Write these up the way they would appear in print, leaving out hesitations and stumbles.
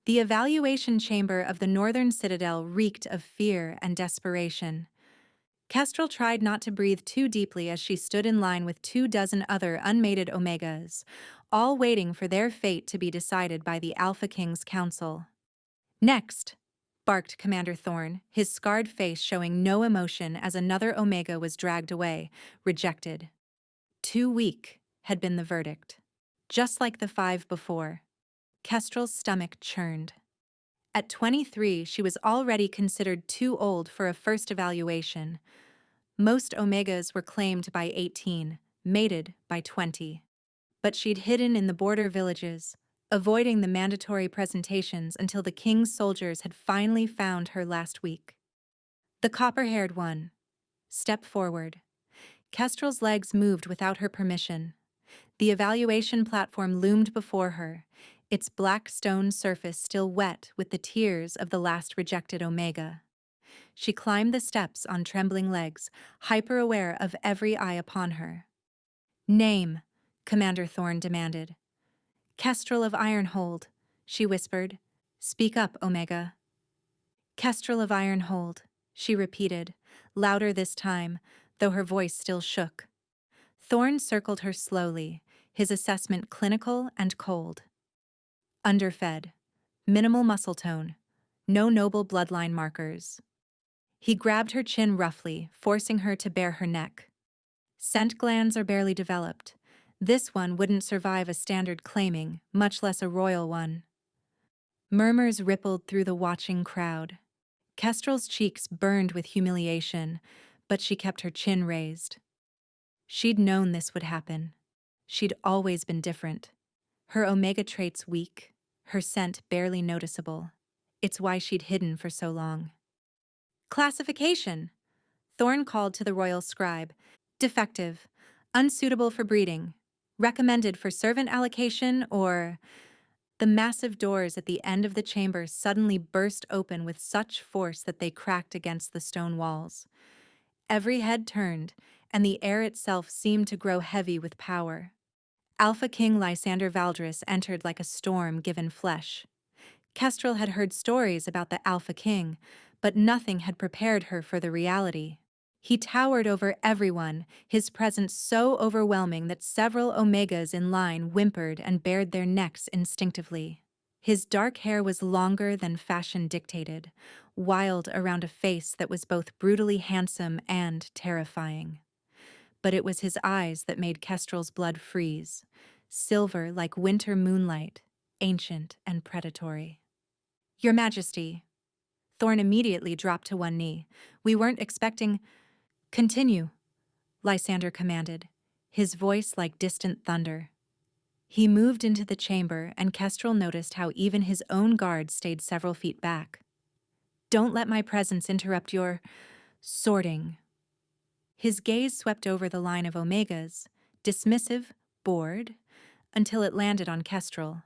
The evaluation chamber of the northern citadel reeked of fear and desperation. Kestrel tried not to breathe too deeply as she stood in line with 24 other unmated Omegas, all waiting for their fate to be decided by the Alpha King's council. "Next!" barked Commander Thorne, his scarred face showing no emotion as another Omega was dragged away, rejected. Too weak had been the verdict. Just like the 5 before. Kestrel's stomach churned. At 23, she was already considered too old for a first evaluation. Most Omegas were claimed by 18, mated by 20. But she'd hidden in the border villages, avoiding the mandatory presentations until the king's soldiers had finally found her last week. The copper-haired one. Step forward. Kestrel's legs moved without her permission. The evaluation platform loomed before her, its black stone surface still wet with the tears of the last rejected Omega. She climbed the steps on trembling legs, hyper-aware of every eye upon her. "Name," Commander Thorne demanded. "Kestrel of Ironhold," she whispered. "Speak up, Omega." "Kestrel of Ironhold," she repeated, louder this time, though her voice still shook. Thorne circled her slowly, his assessment clinical and cold. Underfed. Minimal muscle tone. No noble bloodline markers. He grabbed her chin roughly, forcing her to bare her neck. Scent glands are barely developed. This one wouldn't survive a standard claiming, much less a royal one. Murmurs rippled through the watching crowd. Kestrel's cheeks burned with humiliation, but she kept her chin raised. She'd known this would happen. She'd always been different. Her Omega traits weak, her scent barely noticeable. It's why she'd hidden for so long. "Classification," Thorne called to the royal scribe. "Defective, unsuitable for breeding, recommended for servant allocation or—" The massive doors at the end of the chamber suddenly burst open with such force that they cracked against the stone walls. Every head turned, and the air itself seemed to grow heavy with power. Alpha King Lysander Valdris entered like a storm given flesh. Kestrel had heard stories about the Alpha King, but nothing had prepared her for the reality. He towered over everyone, his presence so overwhelming that several Omegas in line whimpered and bared their necks instinctively. His dark hair was longer than fashion dictated, wild around a face that was both brutally handsome and terrifying. But it was his eyes that made Kestrel's blood freeze, silver like winter moonlight, ancient and predatory. "Your Majesty." Thorne immediately dropped to one knee. "We weren't expecting—" "Continue," Lysander commanded, his voice like distant thunder. He moved into the chamber, and Kestrel noticed how even his own guard stayed several feet back. "Don't let my presence interrupt your sorting." His gaze swept over the line of Omegas, dismissive, bored, until it landed on Kestrel.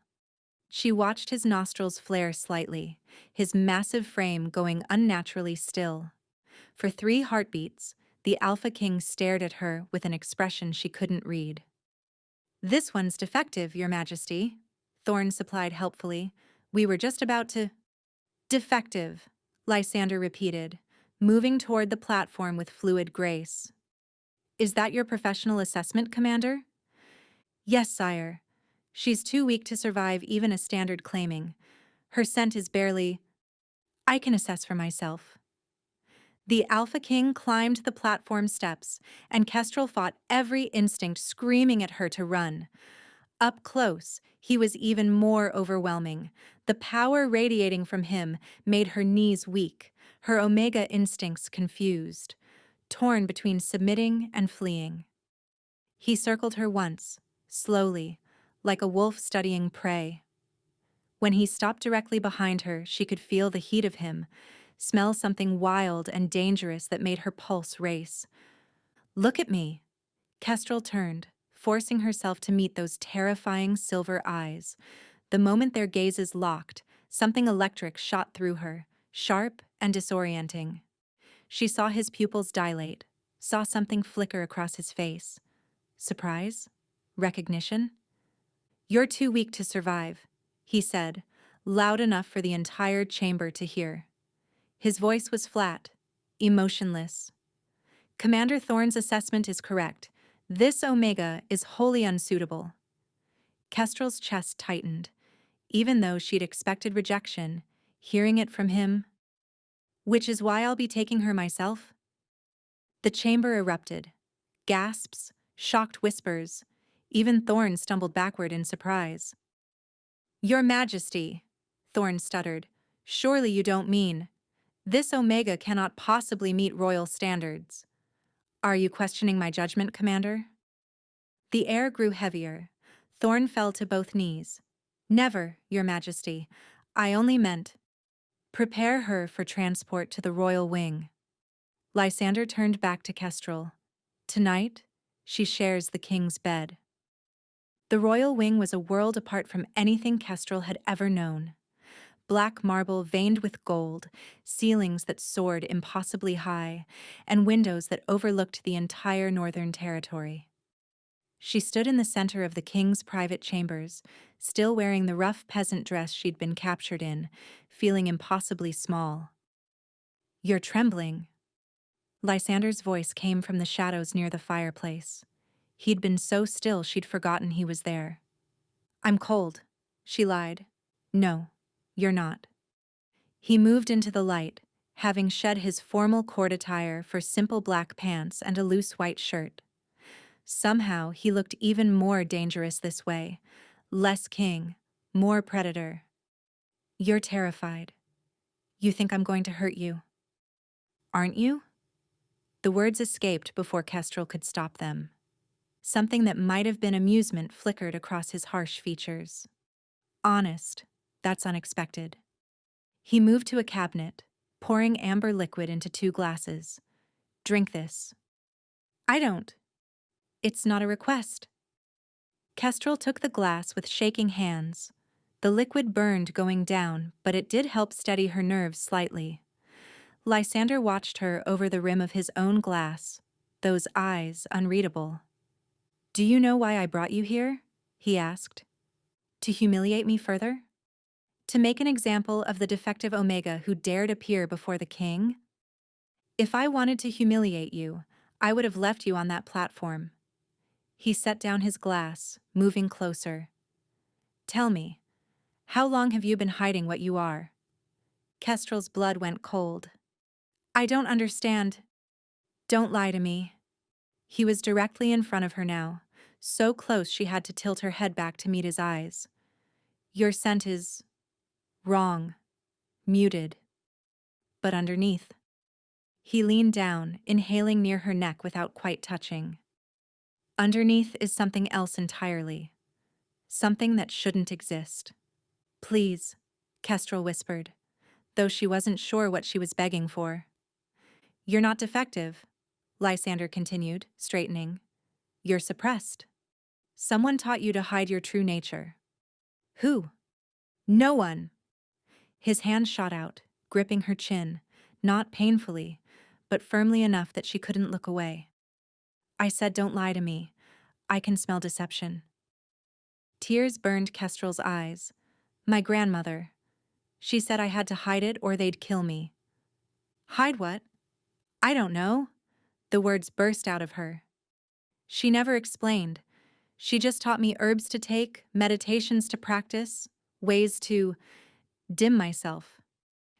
She watched his nostrils flare slightly, his massive frame going unnaturally still. For 3 heartbeats, the Alpha King stared at her with an expression she couldn't read. "This one's defective, Your Majesty," Thorne supplied helpfully. "We were just about to—" "Defective," Lysander repeated, moving toward the platform with fluid grace. "Is that your professional assessment, Commander?" "Yes, sire. She's too weak to survive even a standard claiming. Her scent is barely—" "I can assess for myself." The Alpha King climbed the platform steps, and Kestrel fought every instinct screaming at her to run. Up close, he was even more overwhelming. The power radiating from him made her knees weak, her Omega instincts confused, torn between submitting and fleeing. He circled her once, slowly, like a wolf studying prey. When he stopped directly behind her, she could feel the heat of him, smell something wild and dangerous that made her pulse race. "Look at me." Kestrel turned, forcing herself to meet those terrifying silver eyes. The moment their gazes locked, something electric shot through her, sharp and disorienting. She saw his pupils dilate, saw something flicker across his face. Surprise? Recognition? "You're too weak to survive," he said, loud enough for the entire chamber to hear. His voice was flat, emotionless. Commander Thorne's assessment is correct. This Omega is wholly unsuitable. Kestrel's chest tightened. Even though she'd expected rejection, hearing it from him, which is why I'll be taking her myself. The chamber erupted. Gasps, shocked whispers. Even Thorne stumbled backward in surprise. Your Majesty, Thorne stuttered. Surely you don't mean. This Omega cannot possibly meet royal standards. Are you questioning my judgment, Commander? The air grew heavier. Thorne fell to both knees. Never, Your Majesty. I only meant. Prepare her for transport to the royal wing. Lysander turned back to Kestrel. Tonight, she shares the king's bed. The royal wing was a world apart from anything Kestrel had ever known. Black marble veined with gold, ceilings that soared impossibly high, and windows that overlooked the entire northern territory. She stood in the center of the king's private chambers, still wearing the rough peasant dress she'd been captured in, feeling impossibly small. You're trembling. Lysander's voice came from the shadows near the fireplace. He'd been so still she'd forgotten he was there. I'm cold, she lied. No, you're not. He moved into the light, having shed his formal court attire for simple black pants and a loose white shirt. Somehow he looked even more dangerous this way, less king, more predator. You're terrified. You think I'm going to hurt you. Aren't you? The words escaped before Kestrel could stop them. Something that might have been amusement flickered across his harsh features. Honest, that's unexpected. He moved to a cabinet, pouring amber liquid into 2 glasses. Drink this. I don't. It's not a request. Kestrel took the glass with shaking hands. The liquid burned going down, but it did help steady her nerves slightly. Lysander watched her over the rim of his own glass, those eyes unreadable. Do you know why I brought you here? He asked. To humiliate me further? To make an example of the defective Omega who dared appear before the king? If I wanted to humiliate you, I would have left you on that platform. He set down his glass, moving closer. Tell me, how long have you been hiding what you are? Kestrel's blood went cold. I don't understand. Don't lie to me. He was directly in front of her now, so close she had to tilt her head back to meet his eyes. Your scent is wrong, muted. But underneath. He leaned down, inhaling near her neck without quite touching. Underneath is something else entirely. Something that shouldn't exist. Please, Kestrel whispered, though she wasn't sure what she was begging for. You're not defective, Lysander continued, straightening. You're suppressed. Someone taught you to hide your true nature. Who? No one. His hand shot out, gripping her chin, not painfully, but firmly enough that she couldn't look away. I said don't lie to me. I can smell deception. Tears burned Kestrel's eyes. My grandmother. She said I had to hide it or they'd kill me. Hide what? I don't know. The words burst out of her. She never explained. She just taught me herbs to take, meditations to practice, ways to dim myself.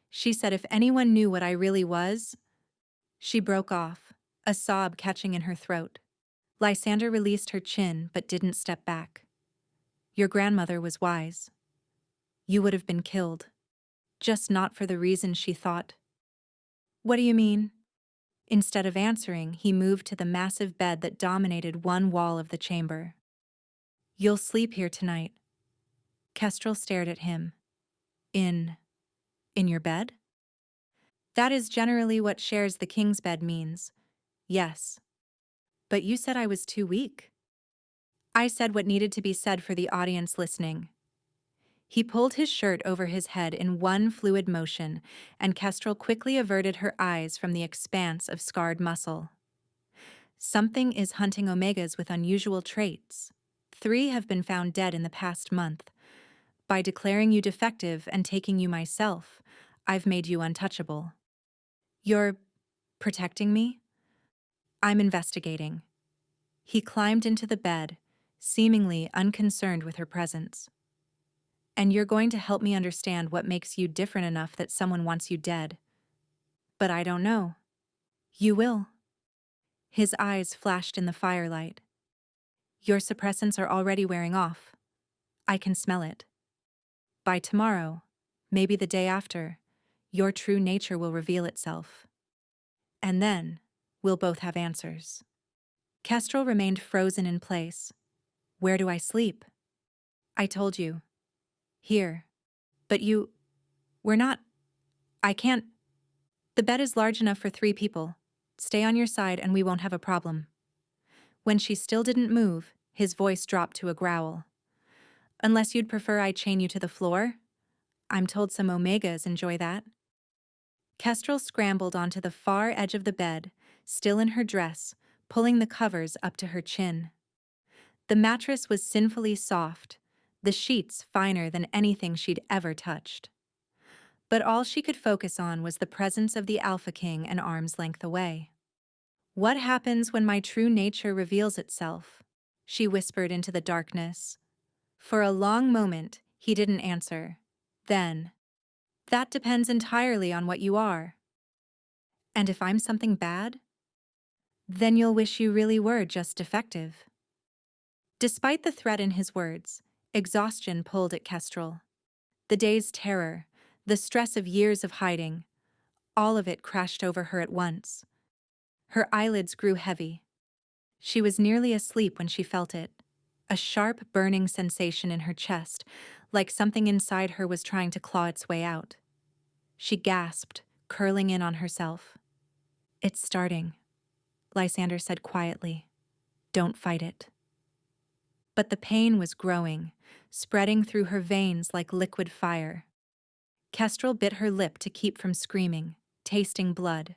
She said if anyone knew what I really was. She broke off, a sob catching in her throat. Lysander released her chin but didn't step back. Your grandmother was wise. You would have been killed. Just not for the reason she thought. What do you mean? Instead of answering, he moved to the massive bed that dominated one wall of the chamber. You'll sleep here tonight. Kestrel stared at him. In your bed? That is generally what shares the king's bed means. Yes. But you said I was too weak. I said what needed to be said for the audience listening. He pulled his shirt over his head in one fluid motion, and Kestrel quickly averted her eyes from the expanse of scarred muscle. Something is hunting Omegas with unusual traits. 3 have been found dead in the past month. By declaring you defective and taking you myself, I've made you untouchable. You're protecting me? I'm investigating. He climbed into the bed, seemingly unconcerned with her presence. And you're going to help me understand what makes you different enough that someone wants you dead. But I don't know. You will. His eyes flashed in the firelight. Your suppressants are already wearing off. I can smell it. By tomorrow, maybe the day after, your true nature will reveal itself. And then, we'll both have answers. Kestrel remained frozen in place. Where do I sleep? I told you. Here. But we're not. I can't. The bed is large enough for 3 people. Stay on your side and we won't have a problem. When she still didn't move, his voice dropped to a growl. Unless you'd prefer I chain you to the floor? I'm told some Omegas enjoy that. Kestrel scrambled onto the far edge of the bed, still in her dress, pulling the covers up to her chin. The mattress was sinfully soft, the sheets finer than anything she'd ever touched. But all she could focus on was the presence of the Alpha King an arm's length away. What happens when my true nature reveals itself? She whispered into the darkness. For a long moment, he didn't answer. Then, that depends entirely on what you are. And if I'm something bad? Then you'll wish you really were just defective. Despite the threat in his words, exhaustion pulled at Kestrel. The day's terror, the stress of years of hiding, all of it crashed over her at once. Her eyelids grew heavy. She was nearly asleep when she felt it, a sharp, burning sensation in her chest, like something inside her was trying to claw its way out. She gasped, curling in on herself. It's starting, Lysander said quietly. Don't fight it. But the pain was growing, spreading through her veins like liquid fire. Kestrel bit her lip to keep from screaming, tasting blood.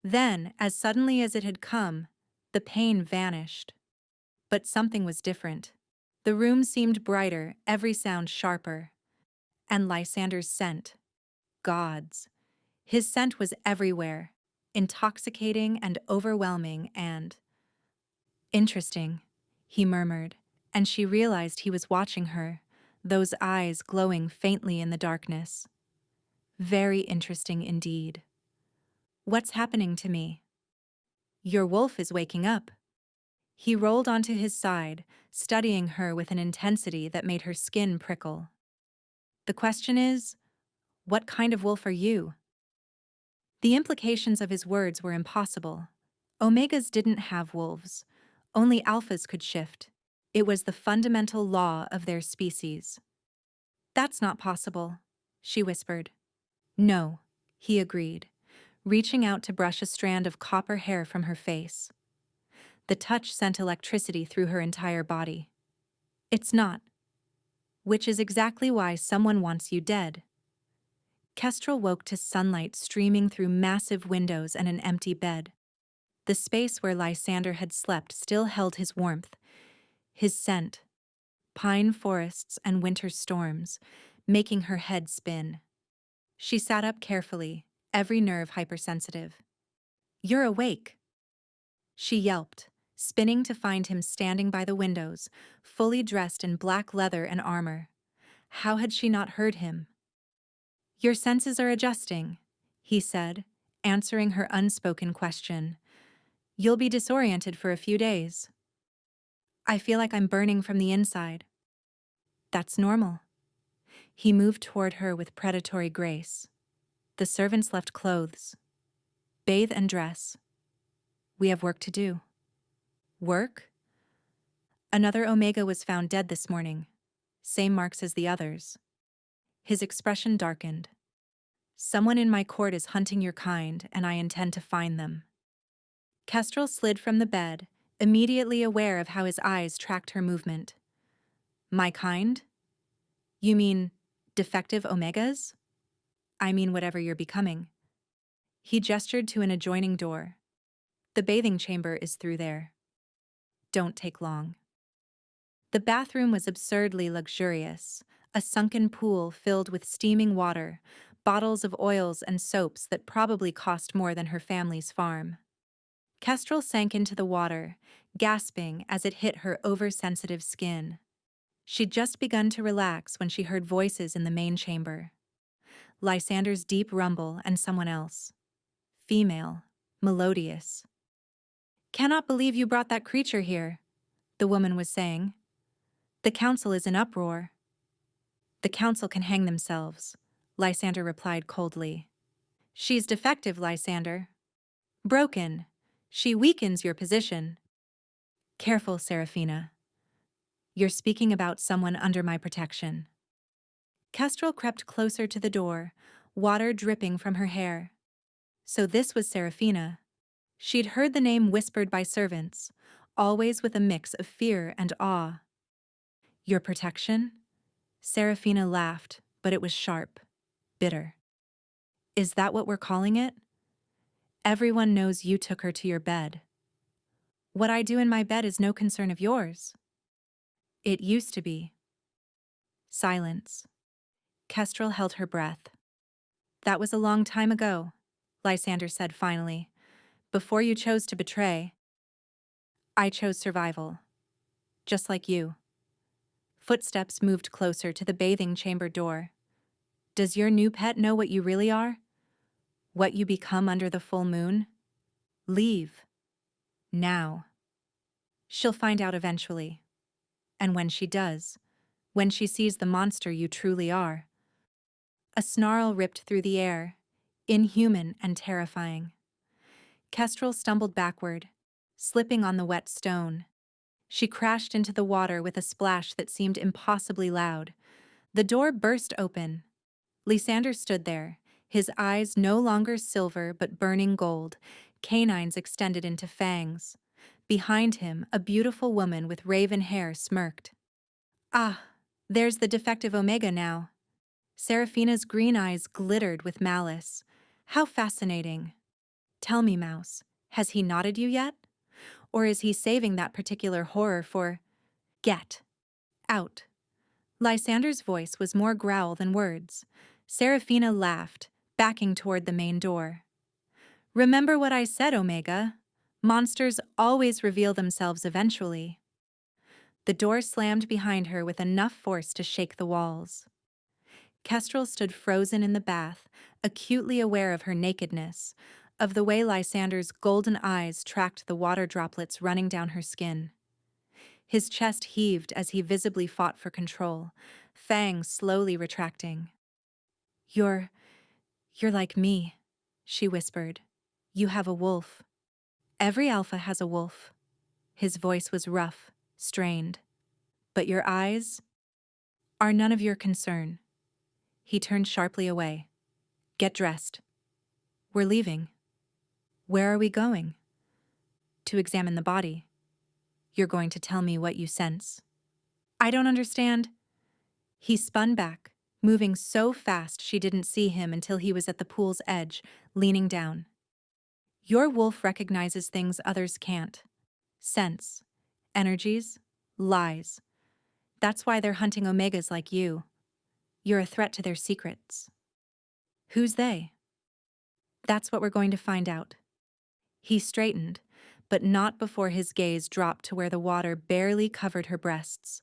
Then, as suddenly as it had come, the pain vanished. But something was different. The room seemed brighter, every sound sharper. And Lysander's scent. God's. His scent was everywhere, intoxicating and overwhelming and interesting, he murmured, and she realized he was watching her, those eyes glowing faintly in the darkness. Very interesting indeed. What's happening to me? Your wolf is waking up. He rolled onto his side, studying her with an intensity that made her skin prickle. The question is, what kind of wolf are you? The implications of his words were impossible. Omegas didn't have wolves. Only alphas could shift. It was the fundamental law of their species. That's not possible, she whispered. No, he agreed, reaching out to brush a strand of copper hair from her face. The touch sent electricity through her entire body. It's not. Which is exactly why someone wants you dead. Kestrel woke to sunlight streaming through massive windows and an empty bed. The space where Lysander had slept still held his warmth, his scent, pine forests and winter storms, making her head spin. She sat up carefully, every nerve hypersensitive. You're awake, she yelped, spinning to find him standing by the windows, fully dressed in black leather and armor. How had she not heard him? Your senses are adjusting, he said, answering her unspoken question. You'll be disoriented for a few days. I feel like I'm burning from the inside. That's normal. He moved toward her with predatory grace. The servants left clothes. Bathe and dress. We have work to do. Work? Another Omega was found dead this morning. Same marks as the others. His expression darkened. Someone in my court is hunting your kind, and I intend to find them. Kestrel slid from the bed, immediately aware of how his eyes tracked her movement. My kind? You mean defective Omegas? I mean whatever you're becoming. He gestured to an adjoining door. The bathing chamber is through there. Don't take long. The bathroom was absurdly luxurious, a sunken pool filled with steaming water, bottles of oils and soaps that probably cost more than her family's farm. Kestrel sank into the water, gasping as it hit her oversensitive skin. She'd just begun to relax when she heard voices in the main chamber. Lysander's deep rumble and someone else. Female, melodious. "Cannot believe you brought that creature here," the woman was saying. "The council is in uproar." "The council can hang themselves," Lysander replied coldly. "She's defective, Lysander. Broken. She weakens your position." "Careful, Seraphina. You're speaking about someone under my protection." Kestrel crept closer to the door, water dripping from her hair. So this was Seraphina. She'd heard the name whispered by servants, always with a mix of fear and awe. "Your protection?" Seraphina laughed, but it was sharp, bitter. "Is that what we're calling it? Everyone knows you took her to your bed. What I do in my bed is no concern of yours." "It used to be." Silence. Kestrel held her breath. "That was a long time ago," Lysander said finally. "Before you chose to betray, I chose survival. Just like you." Footsteps moved closer to the bathing chamber door. "Does your new pet know what you really are? What you become under the full moon? Leave. Now." "She'll find out eventually. And when she does, when she sees the monster you truly are." A snarl ripped through the air, inhuman and terrifying. Kestrel stumbled backward, slipping on the wet stone. She crashed into the water with a splash that seemed impossibly loud. The door burst open. Lysander stood there, his eyes no longer silver but burning gold, canines extended into fangs. Behind him, a beautiful woman with raven hair smirked. "Ah, there's the defective Omega now." Seraphina's green eyes glittered with malice. "How fascinating. Tell me, Mouse, has he knotted you yet? Or is he saving that particular horror for—" "Get out." Lysander's voice was more growl than words. Seraphina laughed, backing toward the main door. "Remember what I said, Omega. Monsters always reveal themselves eventually." The door slammed behind her with enough force to shake the walls. Kestrel stood frozen in the bath, acutely aware of her nakedness, of the way Lysander's golden eyes tracked the water droplets running down her skin. His chest heaved as he visibly fought for control, fangs slowly retracting. You're like me," she whispered. "You have a wolf. Every alpha has a wolf." His voice was rough, strained. "But your eyes are none of your concern." He turned sharply away. "Get dressed. We're leaving." "Where are we going?" "To examine the body. You're going to tell me what you sense." "I don't understand." He spun back, moving so fast she didn't see him until he was at the pool's edge, leaning down. "Your wolf recognizes things others can't. Sense. Energies. Lies. That's why they're hunting Omegas like you. You're a threat to their secrets." "Who's they?" "That's what we're going to find out." He straightened, but not before his gaze dropped to where the water barely covered her breasts.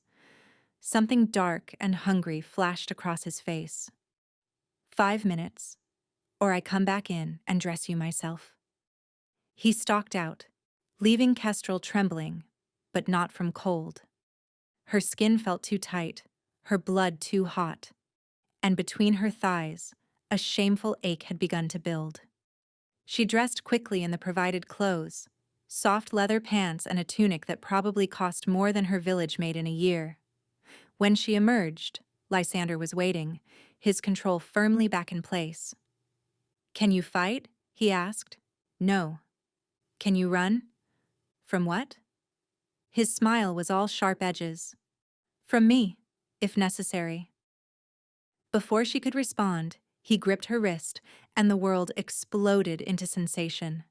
Something dark and hungry flashed across his face. 5 minutes, or I come back in and dress you myself." He stalked out, leaving Kestrel trembling, but not from cold. Her skin felt too tight, her blood too hot, and between her thighs, a shameful ache had begun to build. She dressed quickly in the provided clothes, soft leather pants and a tunic that probably cost more than her village made in a year. When she emerged, Lysander was waiting, his control firmly back in place. "Can you fight?" he asked. "No." "Can you run?" "From what?" His smile was all sharp edges. "From me, if necessary." Before she could respond, he gripped her wrist, and the world exploded into sensation.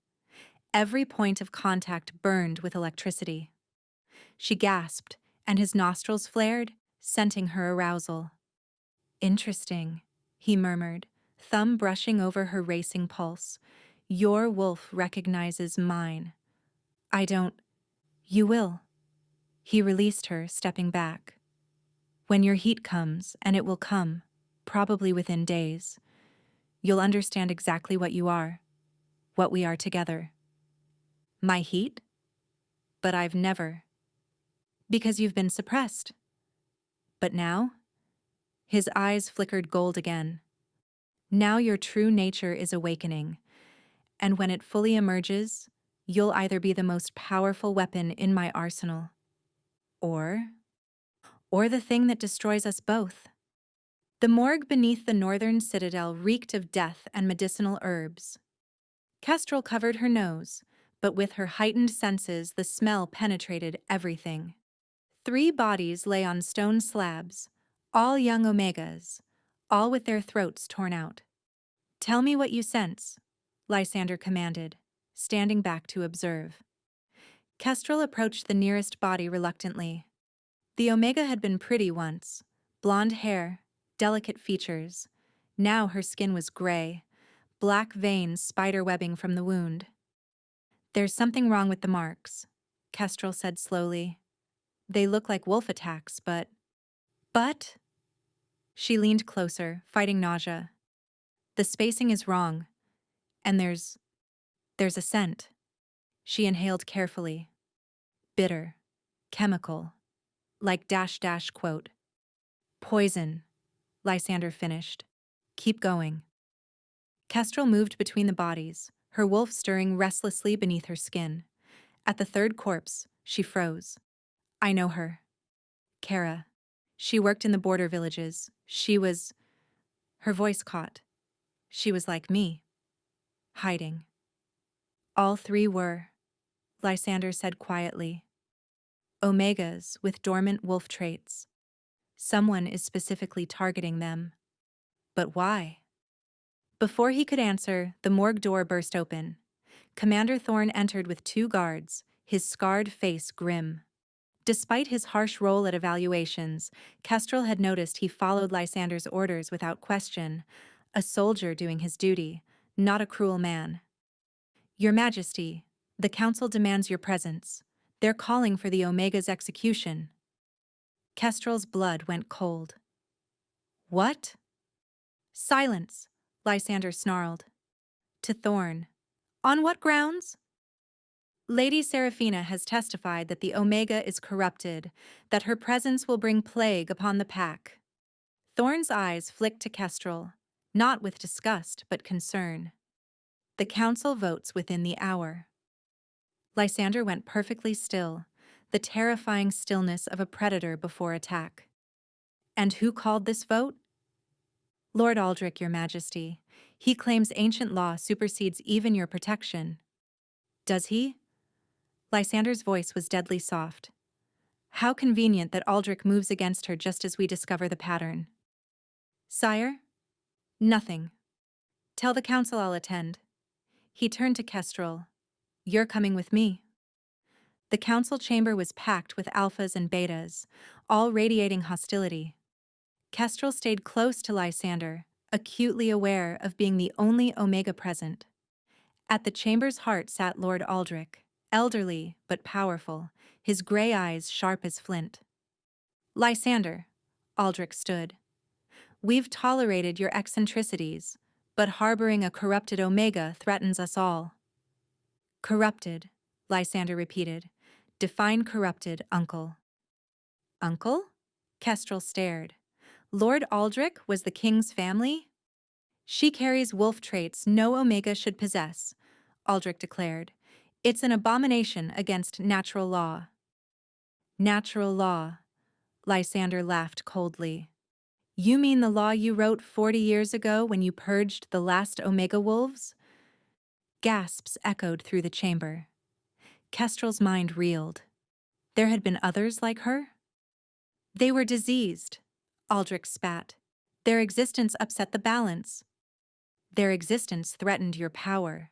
Every point of contact burned with electricity. She gasped, and his nostrils flared, scenting her arousal. Interesting, he murmured, thumb brushing over her racing pulse. Your wolf recognizes mine. I don't. You will. He released her, stepping back. When your heat comes, and it will come, probably within days, you'll understand exactly what you are, what we are together. My heat? But I've never. Because you've been suppressed. But now? His eyes flickered gold again. Now your true nature is awakening, and when it fully emerges, you'll either be the most powerful weapon in my arsenal, or the thing that destroys us both. The morgue beneath the northern citadel reeked of death and medicinal herbs. Kestrel covered her nose, but with her heightened senses the smell penetrated everything. 3 bodies lay on stone slabs, all young Omegas, all with their throats torn out. Tell me what you sense, Lysander commanded, standing back to observe. Kestrel approached the nearest body reluctantly. The Omega had been pretty once, blonde hair, delicate features. Now her skin was gray, black veins spiderwebbing from the wound. There's something wrong with the marks, Kestrel said slowly. They look like wolf attacks, but... She leaned closer, fighting nausea. The spacing is wrong, and there's a scent. She inhaled carefully. Bitter. Chemical. Like ... quote. Poison, Lysander finished. Keep going. Kestrel moved between the bodies, her wolf stirring restlessly beneath her skin. At the 3rd corpse, she froze. I know her. Kara. She worked in the border villages. She was... Her voice caught. She was like me. Hiding. All 3 were, Lysander said quietly. Omegas with dormant wolf traits. Someone is specifically targeting them. But why? Before he could answer, the morgue door burst open. Commander Thorne entered with 2 guards, his scarred face grim. Despite his harsh role at evaluations, Kestrel had noticed he followed Lysander's orders without question, a soldier doing his duty, not a cruel man. Your Majesty, the Council demands your presence. They're calling for the Omega's execution. Kestrel's blood went cold. What? Silence, Lysander snarled. To Thorne. On what grounds? Lady Seraphina has testified that the Omega is corrupted, that her presence will bring plague upon the pack. Thorne's eyes flicked to Kestrel, not with disgust but concern. The council votes within the hour. Lysander went perfectly still, the terrifying stillness of a predator before attack. And who called this vote? Lord Aldrich, Your Majesty. He claims ancient law supersedes even your protection. Does he? Lysander's voice was deadly soft. How convenient that Aldrich moves against her just as we discover the pattern. Sire? Nothing. Tell the council I'll attend. He turned to Kestrel. You're coming with me. The council chamber was packed with alphas and betas, all radiating hostility. Kestrel stayed close to Lysander, acutely aware of being the only Omega present. At the chamber's heart sat Lord Aldrich, elderly but powerful, his gray eyes sharp as flint. Lysander, Aldrich stood. We've tolerated your eccentricities, but harboring a corrupted Omega threatens us all. Corrupted, Lysander repeated. Define corrupted, uncle. Uncle? Kestrel stared. Lord Aldrich was the king's family? She carries wolf traits no Omega should possess, Aldrich declared. It's an abomination against natural law. Natural law, Lysander laughed coldly. You mean the law you wrote 40 years ago when you purged the last Omega wolves? Gasps echoed through the chamber. Kestrel's mind reeled. There had been others like her? They were diseased, Aldrich spat. Their existence upset the balance. Their existence threatened your power.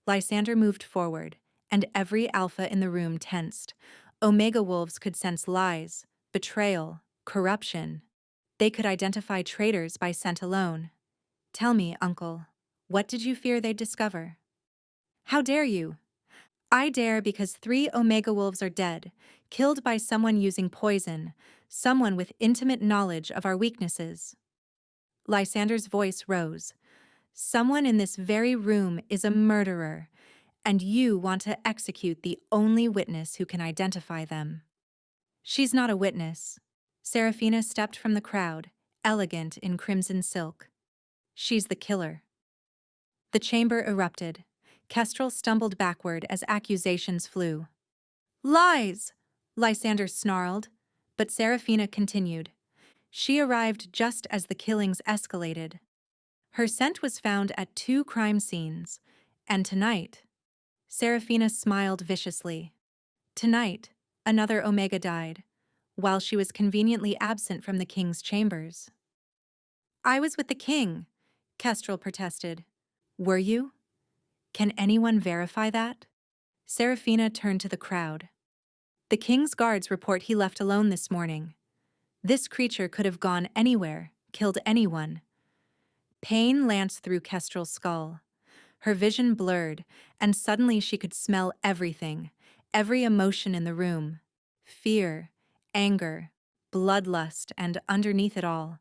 Lysander moved forward, and every alpha in the room tensed. Omega wolves could sense lies, betrayal, corruption. They could identify traitors by scent alone. Tell me, uncle, what did you fear they'd discover? How dare you? I dare because 3 Omega Wolves are dead, killed by someone using poison, someone with intimate knowledge of our weaknesses. Lysander's voice rose. Someone in this very room is a murderer, and you want to execute the only witness who can identify them. She's not a witness. Seraphina stepped from the crowd, elegant in crimson silk. She's the killer. The chamber erupted. Kestrel stumbled backward as accusations flew. Lies! Lysander snarled, but Seraphina continued. She arrived just as the killings escalated. Her scent was found at 2 crime scenes, and tonight, Seraphina smiled viciously. Tonight, another Omega died, while she was conveniently absent from the king's chambers. I was with the king, Kestrel protested. Were you? Can anyone verify that? Seraphina turned to the crowd. The king's guards report he left alone this morning. This creature could have gone anywhere, killed anyone. Pain lanced through Kestrel's skull. Her vision blurred, and suddenly she could smell everything, every emotion in the room. Fear, anger, bloodlust, and underneath it all,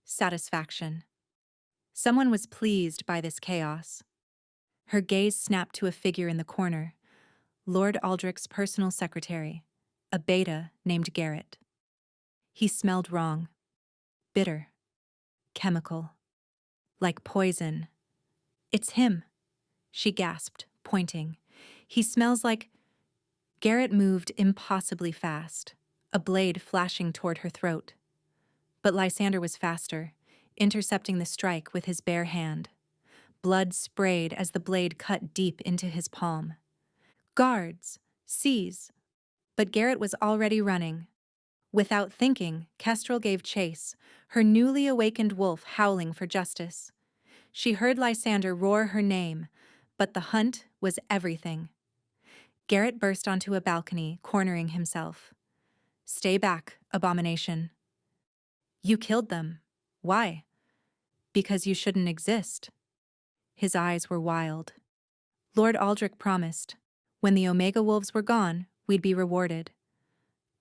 satisfaction. Someone was pleased by this chaos. Her gaze snapped to a figure in the corner, Lord Aldrich's personal secretary, a beta named Garrett. He smelled wrong. Bitter. Chemical. Like poison. It's him, she gasped, pointing. He smells like... Garrett moved impossibly fast, a blade flashing toward her throat. But Lysander was faster, intercepting the strike with his bare hand. Blood sprayed as the blade cut deep into his palm. Guards! Seize! But Garrett was already running. Without thinking, Kestrel gave chase, her newly awakened wolf howling for justice. She heard Lysander roar her name, but the hunt was everything. Garrett burst onto a balcony, cornering himself. Stay back, abomination. You killed them. Why? Because you shouldn't exist. His eyes were wild. Lord Aldrich promised. When the Omega Wolves were gone, we'd be rewarded.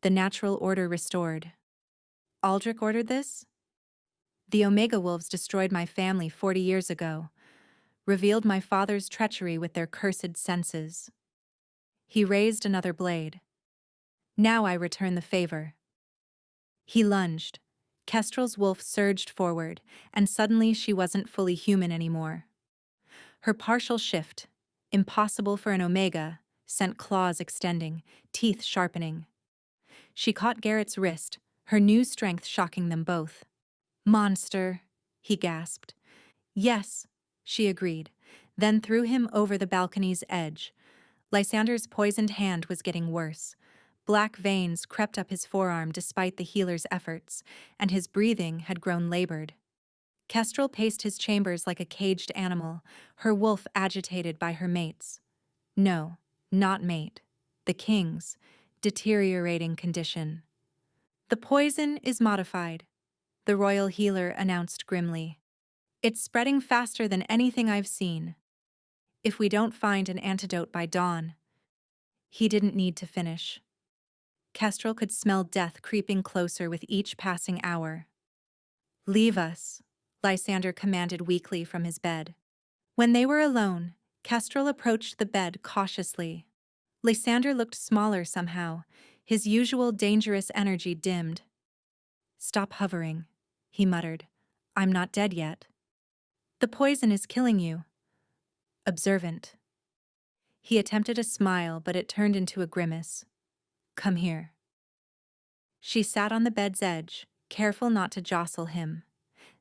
The natural order restored. Aldrich ordered this? The Omega Wolves destroyed my family 40 years ago, revealed my father's treachery with their cursed senses. He raised another blade. Now I return the favor. He lunged. Kestrel's wolf surged forward, and suddenly she wasn't fully human anymore. Her partial shift, impossible for an Omega, sent claws extending, teeth sharpening. She caught Garrett's wrist, her new strength shocking them both. Monster, he gasped. Yes, she agreed, then threw him over the balcony's edge. Lysander's poisoned hand was getting worse. Black veins crept up his forearm despite the healer's efforts, and his breathing had grown labored. Kestrel paced his chambers like a caged animal, her wolf agitated by her mates. No, not mate. The king's deteriorating condition. The poison is modified, the royal healer announced grimly. It's spreading faster than anything I've seen. If we don't find an antidote by dawn... He didn't need to finish. Kestrel could smell death creeping closer with each passing hour. Leave us, Lysander commanded weakly from his bed. When they were alone, Kestrel approached the bed cautiously. Lysander looked smaller somehow, his usual dangerous energy dimmed. Stop hovering, he muttered. I'm not dead yet. The poison is killing you. Observant. He attempted a smile, but it turned into a grimace. Come here. She sat on the bed's edge, careful not to jostle him.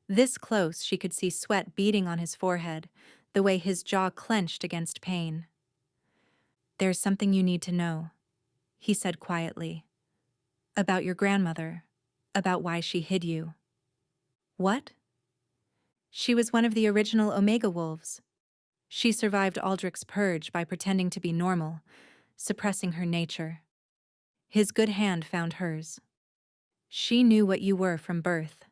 This close, she could see sweat beading on his forehead, the way his jaw clenched against pain. There's something you need to know, he said quietly. About your grandmother, about why she hid you. What? She was one of the original Omega Wolves. She survived Aldrich's purge by pretending to be normal, suppressing her nature. His good hand found hers. She knew what you were from birth.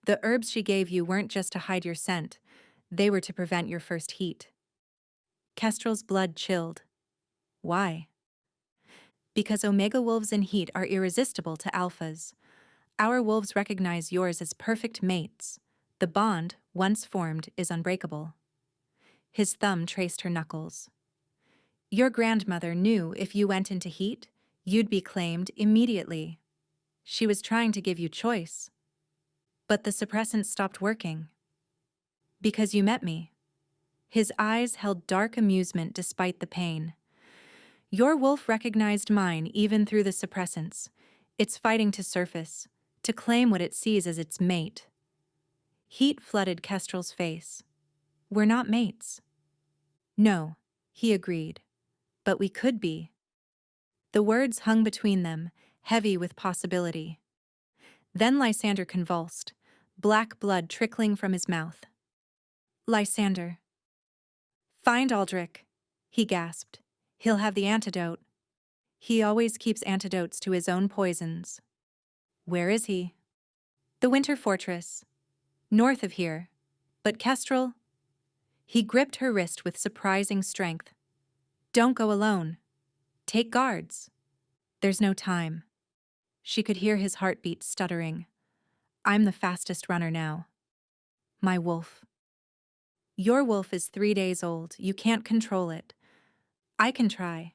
The herbs she gave you weren't just to hide your scent, they were to prevent your first heat. Kestrel's blood chilled. Why? Because omega wolves in heat are irresistible to alphas. Our wolves recognize yours as perfect mates. The bond, once formed, is unbreakable. His thumb traced her knuckles. Your grandmother knew if you went into heat, you'd be claimed immediately. She was trying to give you choice. But the suppressant stopped working. Because you met me. His eyes held dark amusement despite the pain. Your wolf recognized mine even through the suppressants. It's fighting to surface, to claim what it sees as its mate. Heat flooded Kestrel's face. We're not mates. No, he agreed. But we could be. The words hung between them, heavy with possibility. Then Lysander convulsed, black blood trickling from his mouth. Lysander. Find Aldrich, he gasped. He'll have the antidote. He always keeps antidotes to his own poisons. Where is he? The Winter Fortress. North of here. But Kestrel? He gripped her wrist with surprising strength. Don't go alone. Take guards. There's no time. She could hear his heartbeat stuttering. I'm the fastest runner now. My wolf. Your wolf is 3 days old. You can't control it. I can try.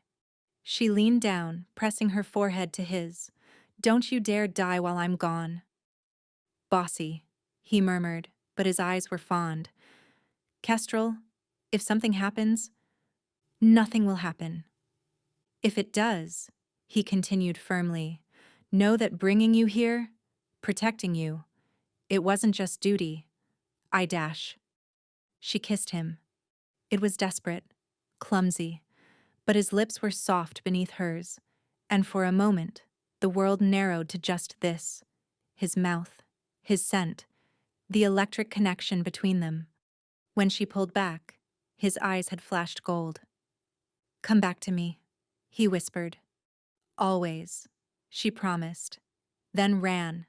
She leaned down, pressing her forehead to his. Don't you dare die while I'm gone. Bossy, he murmured, but his eyes were fond. Kestrel, if something happens, nothing will happen. If it does, he continued firmly, know that bringing you here, protecting you, it wasn't just duty. I dash. She kissed him. It was desperate, clumsy, but his lips were soft beneath hers, and for a moment, the world narrowed to just this, his mouth, his scent, the electric connection between them. When she pulled back, his eyes had flashed gold. Come back to me, he whispered. Always, she promised, then ran.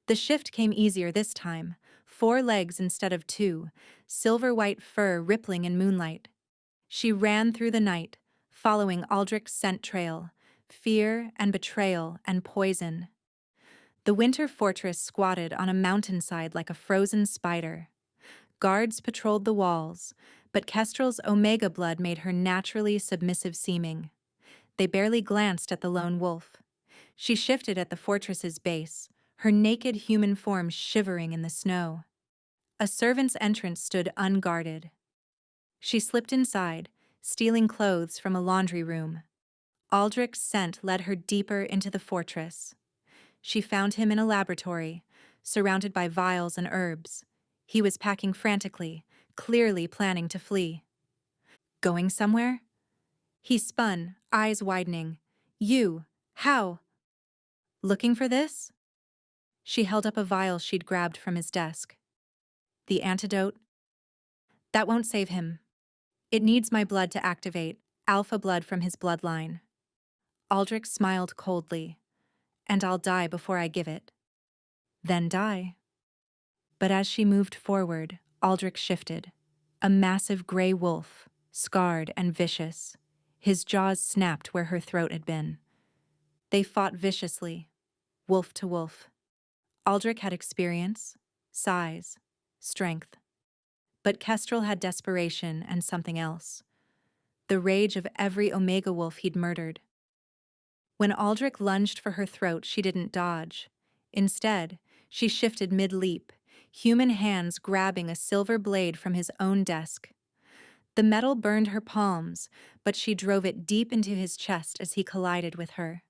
The shift came easier this time, 4 legs instead of 2, silver-white fur rippling in moonlight. She ran through the night, following Aldrich's scent trail, fear and betrayal and poison. The Winter Fortress squatted on a mountainside like a frozen spider. Guards patrolled the walls, but Kestrel's omega blood made her naturally submissive seeming. They barely glanced at the lone wolf. She shifted at the fortress's base, her naked human form shivering in the snow. A servant's entrance stood unguarded. She slipped inside, stealing clothes from a laundry room. Aldrich's scent led her deeper into the fortress. She found him in a laboratory, surrounded by vials and herbs. He was packing frantically, clearly planning to flee. Going somewhere? He spun, eyes widening. You? How? Looking for this? She held up a vial she'd grabbed from his desk. The antidote? That won't save him. It needs my blood to activate, alpha blood from his bloodline. Aldrich smiled coldly. And I'll die before I give it. Then die. But as she moved forward, Aldrich shifted. A massive gray wolf, scarred and vicious. His jaws snapped where her throat had been. They fought viciously, wolf to wolf. Aldrich had experience, size, strength. But Kestrel had desperation and something else. The rage of every omega wolf he'd murdered. When Aldrich lunged for her throat, she didn't dodge. Instead, she shifted mid-leap, human hands grabbing a silver blade from his own desk. The metal burned her palms, but she drove it deep into his chest as he collided with her.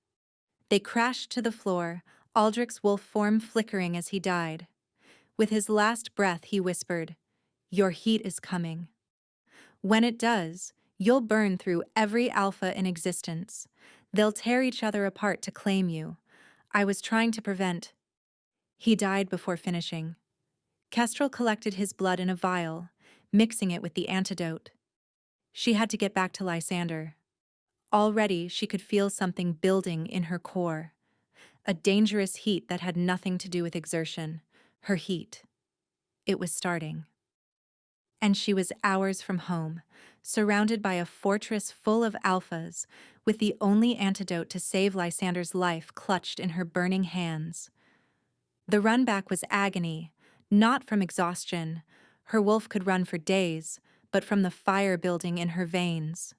They crashed to the floor, Aldrich's wolf form flickering as he died. With his last breath, he whispered, "Your heat is coming. When it does, you'll burn through every alpha in existence. They'll tear each other apart to claim you. I was trying to prevent." He died before finishing. Kestrel collected his blood in a vial, mixing it with the antidote. She had to get back to Lysander. Already she could feel something building in her core. A dangerous heat that had nothing to do with exertion, Her heat. It was starting. And she was hours from home, surrounded by a fortress full of alphas, with the only antidote to save Lysander's life clutched in her burning hands. The run back was agony, not from exhaustion. Her wolf could run for days, but from the fire building in her veins.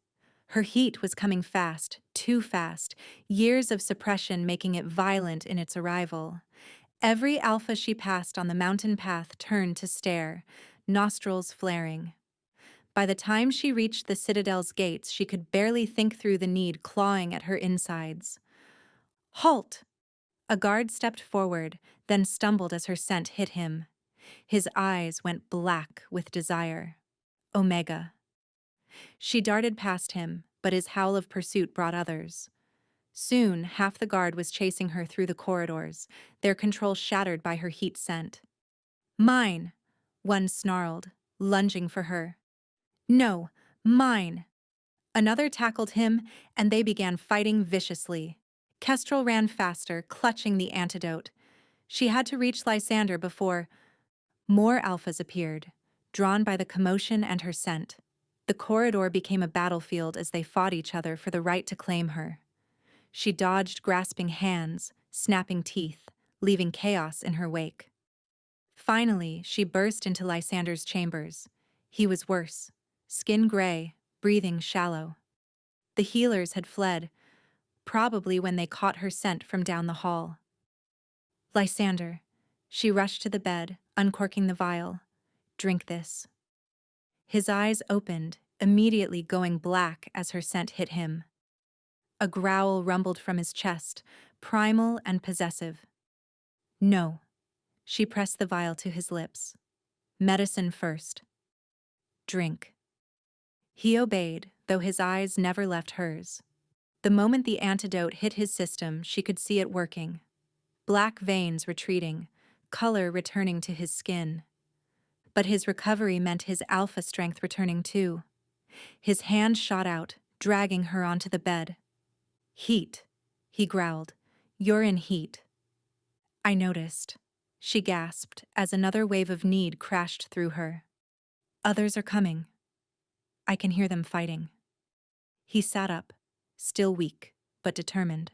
Her heat was coming fast, too fast, years of suppression making it violent in its arrival. Every alpha she passed on the mountain path turned to stare, nostrils flaring. By the time she reached the citadel's gates, she could barely think through the need clawing at her insides. Halt! A guard stepped forward, then stumbled as her scent hit him. His eyes went black with desire. Omega. She darted past him, but his howl of pursuit brought others. Soon, half the guard was chasing her through the corridors, their control shattered by her heat scent. Mine! One snarled, lunging for her. No, mine! Another tackled him, and they began fighting viciously. Kestrel ran faster, clutching the antidote. She had to reach Lysander before more alphas appeared, drawn by the commotion and her scent. The corridor became a battlefield as they fought each other for the right to claim her. She dodged grasping hands, snapping teeth, leaving chaos in her wake. Finally, she burst into Lysander's chambers. He was worse, skin gray, breathing shallow. The healers had fled, probably when they caught her scent from down the hall. Lysander. She rushed to the bed, uncorking the vial. Drink this. His eyes opened, immediately going black as her scent hit him. A growl rumbled from his chest, primal and possessive. No. She pressed the vial to his lips. Medicine first. Drink. He obeyed, though his eyes never left hers. The moment the antidote hit his system, she could see it working. Black veins retreating, color returning to his skin. But his recovery meant his alpha strength returning too. His hand shot out, dragging her onto the bed. Heat, he growled. You're in heat. I noticed, she gasped as another wave of need crashed through her. Others are coming. I can hear them fighting. He sat up, still weak, but determined.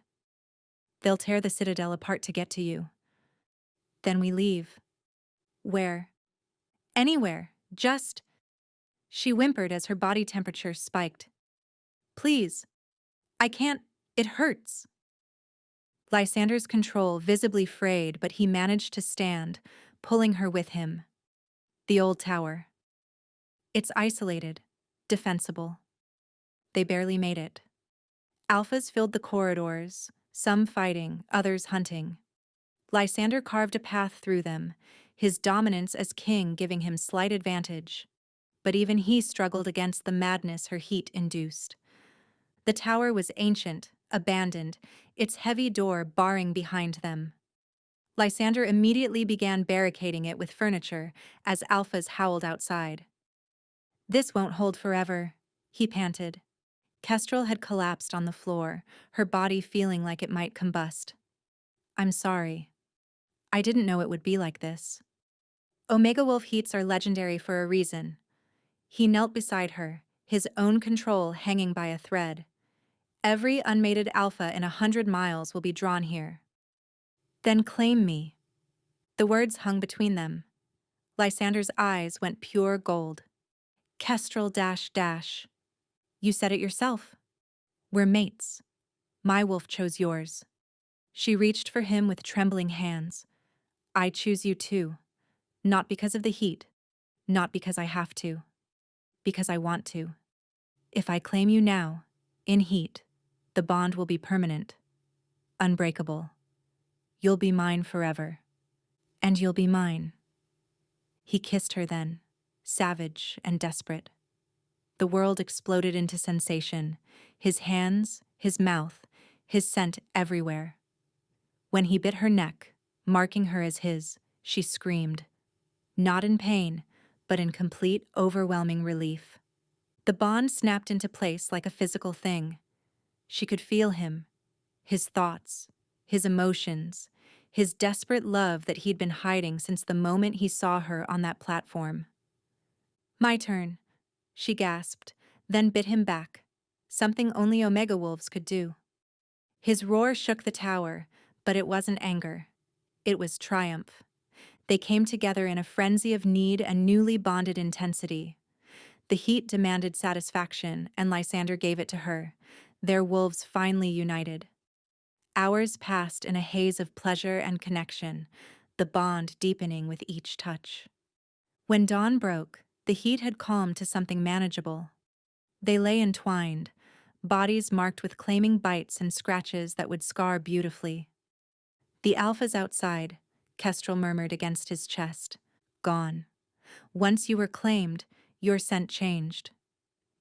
They'll tear the citadel apart to get to you. Then we leave. Where? Anywhere, just... She whimpered as her body temperature spiked. Please. I can't. It hurts. Lysander's control visibly frayed, but he managed to stand, pulling her with him. The old tower. It's isolated, defensible. They barely made it. Alphas filled the corridors, some fighting, others hunting. Lysander carved a path through them, his dominance as king giving him slight advantage. But even he struggled against the madness her heat induced. The tower was ancient, abandoned, its heavy door barring behind them. Lysander immediately began barricading it with furniture as alphas howled outside. This won't hold forever, he panted. Kestrel had collapsed on the floor, her body feeling like it might combust. I'm sorry. I didn't know it would be like this. Omega Wolf heats are legendary for a reason. He knelt beside her, his own control hanging by a thread. Every unmated alpha in 100 miles will be drawn here. Then claim me. The words hung between them. Lysander's eyes went pure gold. Kestrel --. You said it yourself. We're mates. My wolf chose yours. She reached for him with trembling hands. I choose you too. Not because of the heat. Not because I have to. Because I want to. If I claim you now, in heat, the bond will be permanent. Unbreakable. You'll be mine forever. And you'll be mine. He kissed her then, savage and desperate. The world exploded into sensation, his hands, his mouth, his scent everywhere. When he bit her neck, marking her as his, she screamed. Not in pain, but in complete, overwhelming relief. The bond snapped into place like a physical thing. She could feel him, his thoughts, his emotions, his desperate love that he'd been hiding since the moment he saw her on that platform. "My turn," she gasped, then bit him back, something only Omega wolves could do. His roar shook the tower, but it wasn't anger. It was triumph. They came together in a frenzy of need and newly bonded intensity. The heat demanded satisfaction, and Lysander gave it to her, their wolves finally united. Hours passed in a haze of pleasure and connection, the bond deepening with each touch. When dawn broke, the heat had calmed to something manageable. They lay entwined, bodies marked with claiming bites and scratches that would scar beautifully. "The alpha's outside," Kestrel murmured against his chest. "Gone. Once you were claimed, your scent changed.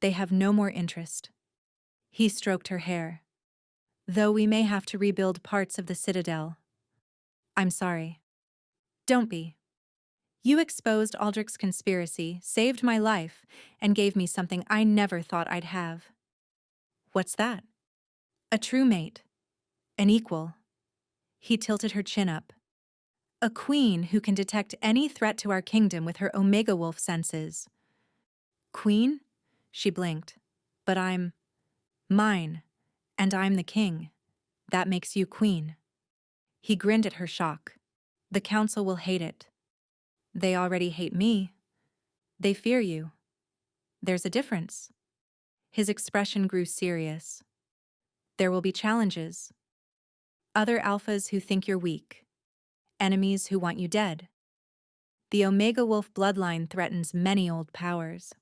They have no more interest." He stroked her hair. "Though we may have to rebuild parts of the citadel." "I'm sorry." "Don't be. You exposed Aldrich's conspiracy, saved my life, and gave me something I never thought I'd have." "What's that?" "A true mate. An equal." He tilted her chin up. "A queen who can detect any threat to our kingdom with her Omega Wolf senses." "Queen?" She blinked. "But I'm mine, and I'm the king. That makes you queen." He grinned at her shock. "The council will hate it." "They already hate me." "They fear you." "There's a difference." His expression grew serious. "There will be challenges. Other alphas who think you're weak. Enemies who want you dead. The Omega Wolf bloodline threatens many old powers.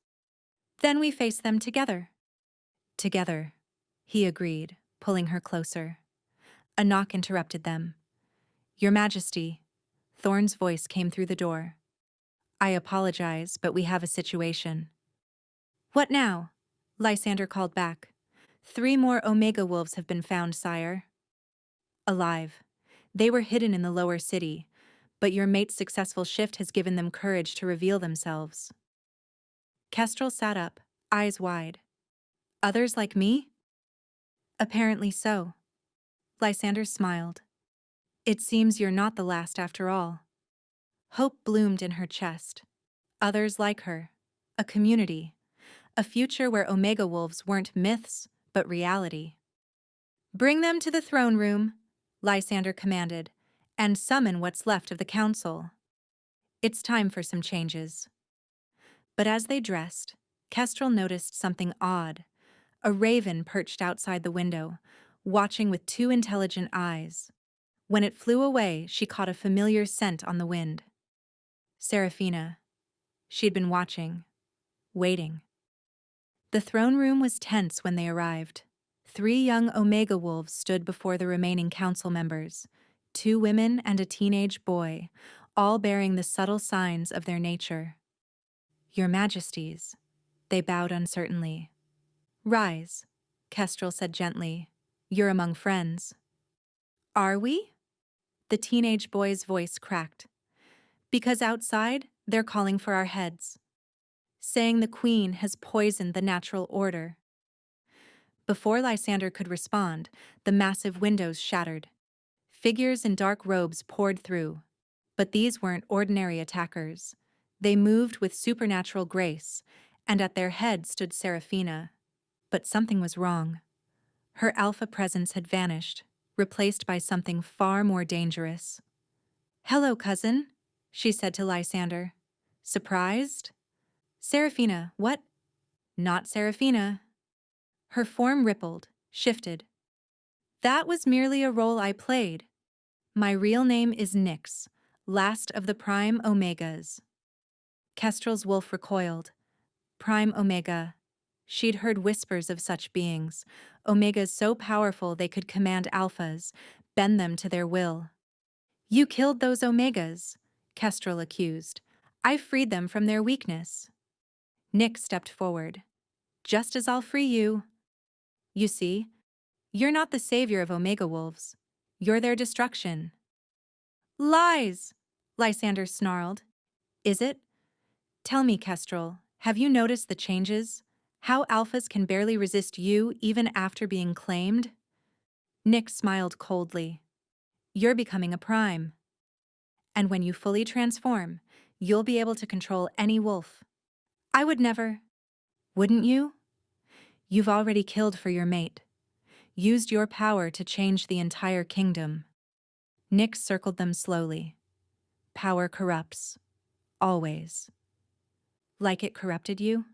Then we face them together." "Together," he agreed, pulling her closer. A knock interrupted them. "Your Majesty," Thorn's voice came through the door. "I apologize, but we have a situation." "What now?" Lysander called back. "3 more Omega wolves have been found, sire." "Alive. They were hidden in the lower city, but your mate's successful shift has given them courage to reveal themselves." Kestrel sat up, eyes wide. "Others like me?" "Apparently so." Lysander smiled. "It seems you're not the last after all." Hope bloomed in her chest. Others like her. A community. A future where Omega wolves weren't myths, but reality. "Bring them to the throne room," Lysander commanded, "and summon what's left of the council. It's time for some changes." But as they dressed, Kestrel noticed something odd. A raven perched outside the window, watching with 2 intelligent eyes. When it flew away, she caught a familiar scent on the wind. Seraphina. She'd been watching, waiting. The throne room was tense when they arrived. 3 young Omega wolves stood before the remaining council members, 2 women and a teenage boy, all bearing the subtle signs of their nature. "Your Majesties," they bowed uncertainly. "Rise," Kestrel said gently. "You're among friends." "Are we?" The teenage boy's voice cracked. "Because outside, they're calling for our heads, saying the queen has poisoned the natural order." Before Lysander could respond, the massive windows shattered. Figures in dark robes poured through. But these weren't ordinary attackers. They moved with supernatural grace, and at their head stood Seraphina. But something was wrong. Her alpha presence had vanished, replaced by something far more dangerous. "Hello, cousin," she said to Lysander. "Surprised?" "Seraphina, what?" "Not Seraphina." Her form rippled, shifted. "That was merely a role I played. My real name is Nyx, last of the Prime Omegas." Kestrel's wolf recoiled. Prime Omega. She'd heard whispers of such beings, Omegas so powerful they could command alphas, bend them to their will. "You killed those Omegas," Kestrel accused. "I freed them from their weakness." Nyx stepped forward. "Just as I'll free you. You see, you're not the savior of Omega wolves. You're their destruction." "Lies!" Lysander snarled. "Is it? Tell me, Kestrel, have you noticed the changes? How alphas can barely resist you even after being claimed?" Nyx smiled coldly. You're becoming a prime. And when you fully transform, you'll be able to control any wolf. I would never. Wouldn't you? You've already killed for your mate. Used your power to change the entire kingdom. Nyx circled them slowly. Power corrupts. Always. Like it corrupted you?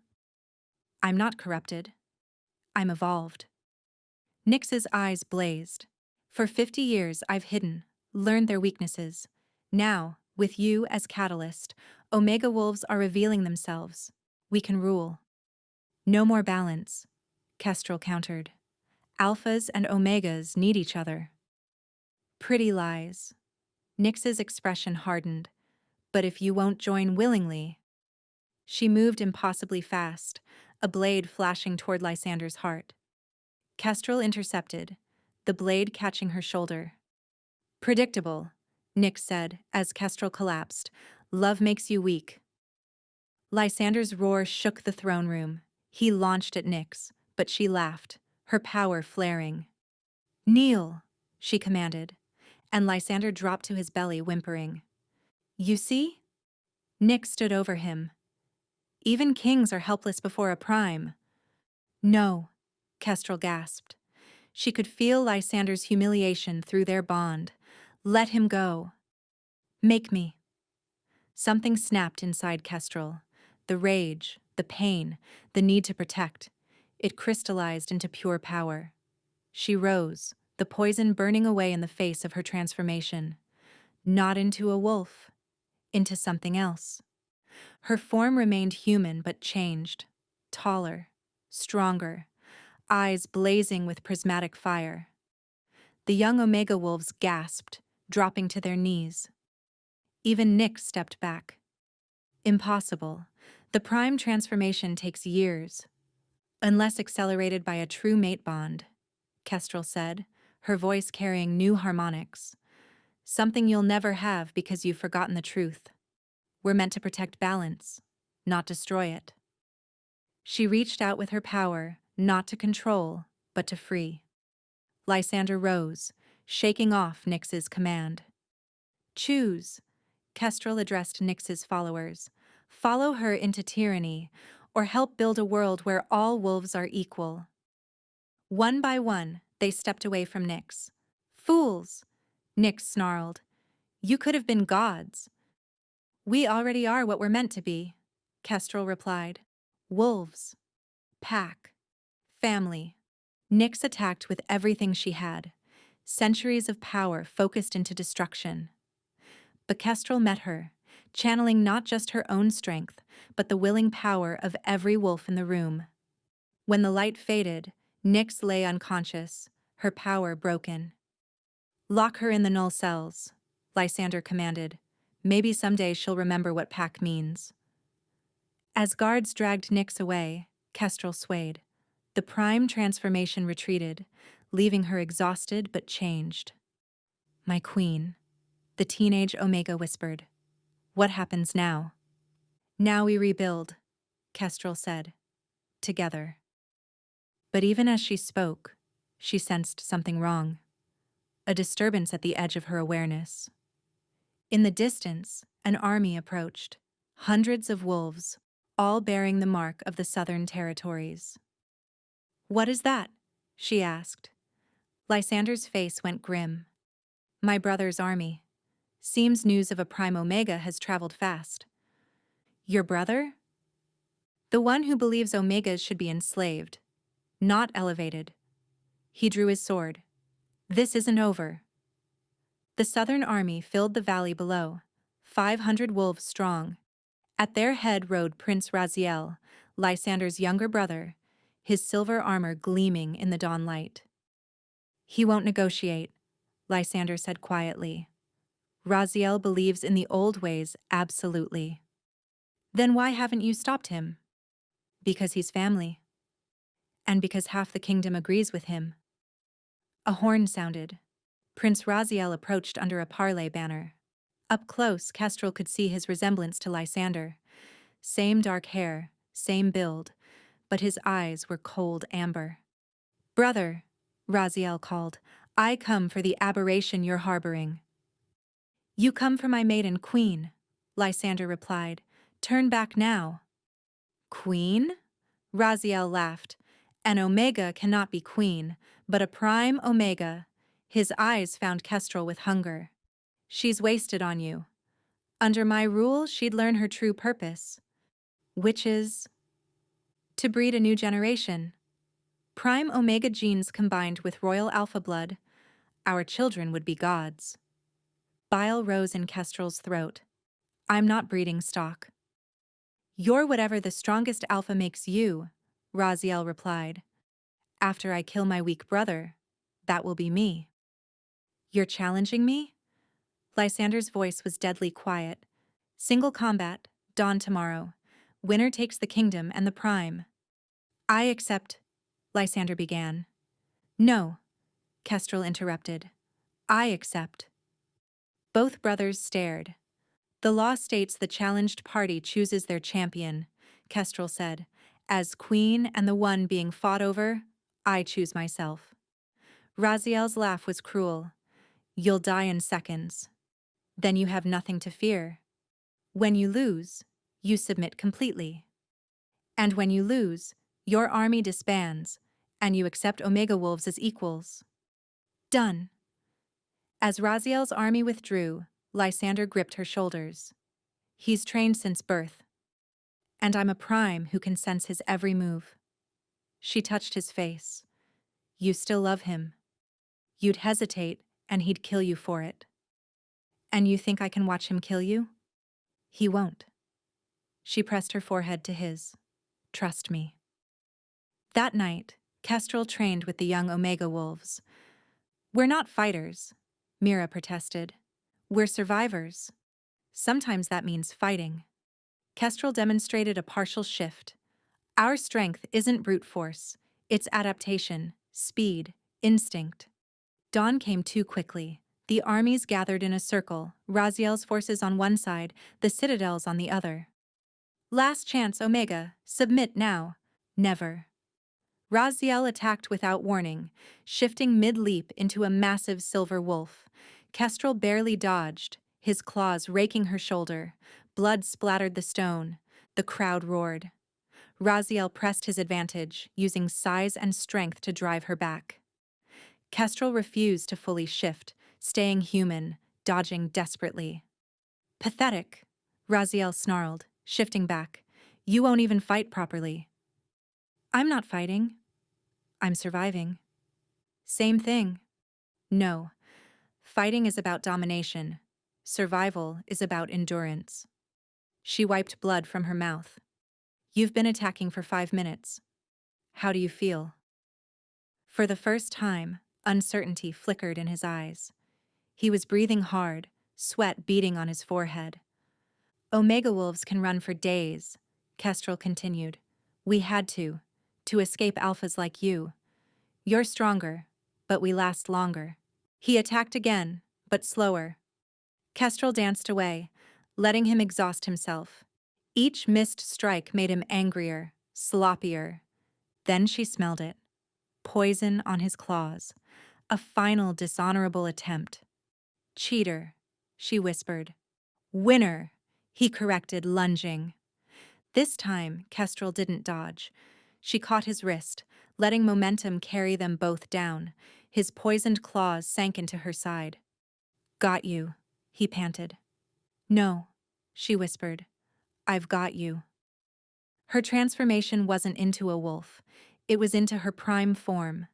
I'm not corrupted. I'm evolved. Nyx's eyes blazed. For 50 years I've hidden, learned their weaknesses. Now, with you as catalyst, Omega wolves are revealing themselves. We can rule. No more balance, Kestrel countered. Alphas and Omegas need each other. Pretty lies. Nyx's expression hardened. But if you won't join willingly... She moved impossibly fast, a blade flashing toward Lysander's heart. Kestrel intercepted, the blade catching her shoulder. Predictable, Nyx said as Kestrel collapsed. Love makes you weak. Lysander's roar shook the throne room. He launched at Nyx, but she laughed, her power flaring. Kneel, she commanded, and Lysander dropped to his belly, whimpering. You see? Nyx stood over him. Even kings are helpless before a prime. No, Kestrel gasped. She could feel Lysander's humiliation through their bond. Let him go. Make me. Something snapped inside Kestrel. The rage, the pain, the need to protect. It crystallized into pure power. She rose, the poison burning away in the face of her transformation. Not into a wolf, into something else. Her form remained human but changed. Taller, stronger, eyes blazing with prismatic fire. The young Omega wolves gasped, dropping to their knees. Even Nyx stepped back. Impossible. The prime transformation takes years. Unless accelerated by a true mate bond, Kestrel said, her voice carrying new harmonics. Something you'll never have because you've forgotten the truth. We're meant to protect balance, not destroy it. She reached out with her power, not to control, but to free. Lysander rose, shaking off Nyx's command. Choose, Kestrel addressed Nyx's followers. Follow her into tyranny, or help build a world where all wolves are equal. One by one, they stepped away from Nyx. Fools, Nyx snarled. You could have been gods. We already are what we're meant to be, Kestrel replied. Wolves. Pack. Family. Nyx attacked with everything she had. Centuries of power focused into destruction. But Kestrel met her, channeling not just her own strength, but the willing power of every wolf in the room. When the light faded, Nyx lay unconscious, her power broken. Lock her in the null cells, Lysander commanded. Maybe someday she'll remember what pack means. As guards dragged Nyx away, Kestrel swayed. The prime transformation retreated, leaving her exhausted but changed. My queen, the teenage Omega whispered. What happens now? Now we rebuild, Kestrel said. Together. But even as she spoke, she sensed something wrong. A disturbance at the edge of her awareness. In the distance, an army approached. Hundreds of wolves, all bearing the mark of the southern territories. What is that? She asked. Lysander's face went grim. My brother's army. Seems news of a prime Omega has traveled fast. Your brother? The one who believes Omegas should be enslaved, not elevated. He drew his sword. This isn't over. The southern army filled the valley below, 500 wolves strong. At their head rode Prince Raziel, Lysander's younger brother, his silver armor gleaming in the dawn light. He won't negotiate, Lysander said quietly. Raziel believes in the old ways absolutely. Then why haven't you stopped him? Because he's family. And because half the kingdom agrees with him. A horn sounded. Prince Raziel approached under a parley banner. Up close, Kestrel could see his resemblance to Lysander. Same dark hair, same build, but his eyes were cold amber. Brother, Raziel called, I come for the aberration you're harboring. You come for my maiden queen, Lysander replied. Turn back now. Queen? Raziel laughed. An omega cannot be queen, but a prime omega. His eyes found Kestrel with hunger. She's wasted on you. Under my rule, she'd learn her true purpose, which is to breed a new generation. Prime omega genes combined with royal alpha blood, our children would be gods. Bile rose in Kestrel's throat. I'm not breeding stock. You're whatever the strongest alpha makes you, Raziel replied. After I kill my weak brother, that will be me. You're challenging me? Lysander's voice was deadly quiet. Single combat, dawn tomorrow. Winner takes the kingdom and the prime. I accept, Lysander began. No, Kestrel interrupted. I accept. Both brothers stared. The law states the challenged party chooses their champion, Kestrel said. As queen and the one being fought over, I choose myself. Raziel's laugh was cruel. You'll die in seconds. Then you have nothing to fear. When you lose, you submit completely. And when you lose, your army disbands, and you accept Omega Wolves as equals. Done. As Raziel's army withdrew, Lysander gripped her shoulders. He's trained since birth. And I'm a prime who can sense his every move. She touched his face. You still love him. You'd hesitate, and he'd kill you for it. And you think I can watch him kill you? He won't. She pressed her forehead to his. Trust me. That night, Kestrel trained with the young Omega Wolves. We're not fighters, Mira protested. We're survivors. Sometimes that means fighting. Kestrel demonstrated a partial shift. Our strength isn't brute force. It's adaptation, speed, instinct. Dawn came too quickly. The armies gathered in a circle, Raziel's forces on one side, the citadels on the other. Last chance, Omega. Submit now. Never. Raziel attacked without warning, shifting mid-leap into a massive silver wolf. Kestrel barely dodged, his claws raking her shoulder. Blood splattered the stone. The crowd roared. Raziel pressed his advantage, using size and strength to drive her back. Kestrel refused to fully shift, staying human, dodging desperately. Pathetic, Raziel snarled, shifting back. You won't even fight properly. I'm not fighting. I'm surviving. Same thing. No. Fighting is about domination. Survival is about endurance. She wiped blood from her mouth. You've been attacking for 5 minutes. How do you feel? For the first time, uncertainty flickered in his eyes. He was breathing hard, sweat beading on his forehead. Omega Wolves can run for days, Kestrel continued. We had to escape alphas like you. You're stronger, but we last longer. He attacked again, but slower. Kestrel danced away, letting him exhaust himself. Each missed strike made him angrier, sloppier. Then she smelled it. Poison on his claws. A final dishonorable attempt. Cheater, she whispered. Winner, he corrected, lunging. This time, Kestrel didn't dodge. She caught his wrist, letting momentum carry them both down. His poisoned claws sank into her side. Got you, he panted. No, she whispered. I've got you. Her transformation wasn't into a wolf. It was into her prime form.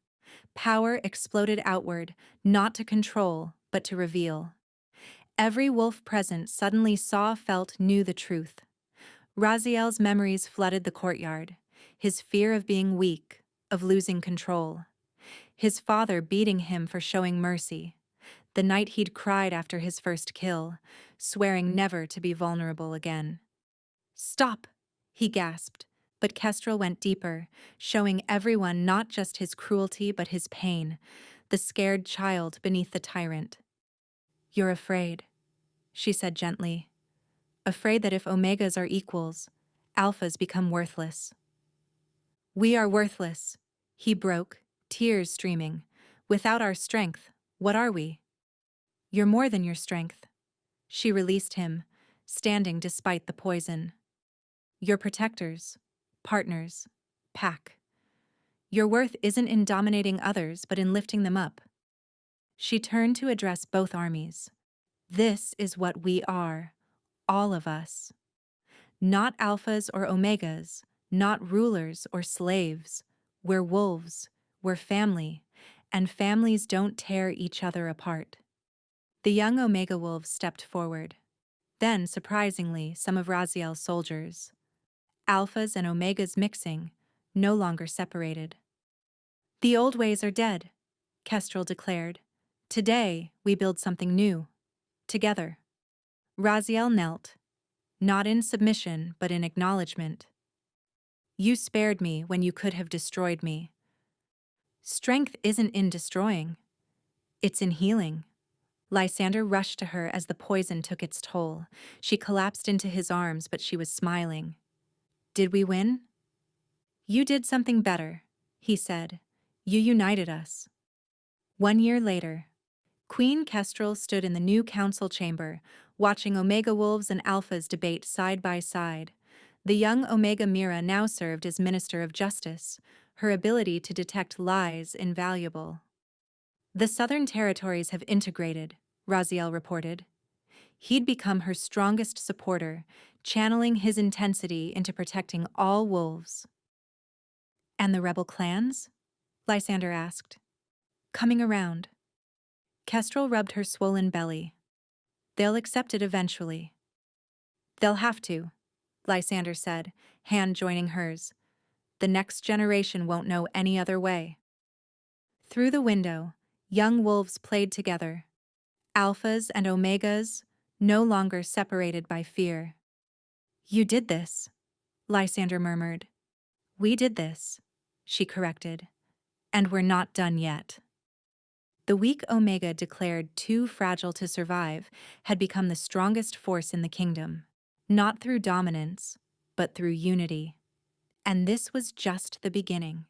Power exploded outward, not to control, but to reveal. Every wolf present suddenly saw, felt, knew the truth. Raziel's memories flooded the courtyard. His fear of being weak, of losing control. His father beating him for showing mercy. The night he'd cried after his first kill, swearing never to be vulnerable again. Stop, he gasped, but Kestrel went deeper, showing everyone not just his cruelty but his pain, the scared child beneath the tyrant. You're afraid, she said gently. Afraid that if omegas are equals, alphas become worthless. We are worthless, he broke, tears streaming. Without our strength, What are we? You're more than your strength. She released him, standing despite the poison. You're protectors, partners, pack. Your worth isn't in dominating others, but in lifting them up. She turned to address both armies. This is what we are, all of us. Not alphas or omegas, not rulers or slaves. We're wolves, we're family, and families don't tear each other apart. The young omega wolves stepped forward. Then, surprisingly, some of Raziel's soldiers. Alphas and omegas mixing, no longer separated. The old ways are dead, Kestrel declared. Today, we build something new. Together. Raziel knelt, not in submission, but in acknowledgement. You spared me when you could have destroyed me. Strength isn't in destroying. It's in healing. Lysander rushed to her as the poison took its toll. She collapsed into his arms, but she was smiling. Did we win? You did something better, he said. You united us. 1 year later, Queen Kestrel stood in the new council chamber, watching Omega Wolves and Alphas debate side by side. The young Omega Mira now served as Minister of Justice, her ability to detect lies invaluable. The Southern Territories have integrated, Raziel reported. He'd become her strongest supporter, channeling his intensity into protecting all wolves. And the rebel clans? Lysander asked. Coming around. Kestrel rubbed her swollen belly. They'll accept it eventually. They'll have to, Lysander said, hand joining hers. The next generation won't know any other way. Through the window, young wolves played together. Alphas and omegas, no longer separated by fear. You did this, Lysander murmured. We did this, she corrected. And we're not done yet. The weak Omega, declared too fragile to survive, had become the strongest force in the kingdom, not through dominance, but through unity. And this was just the beginning.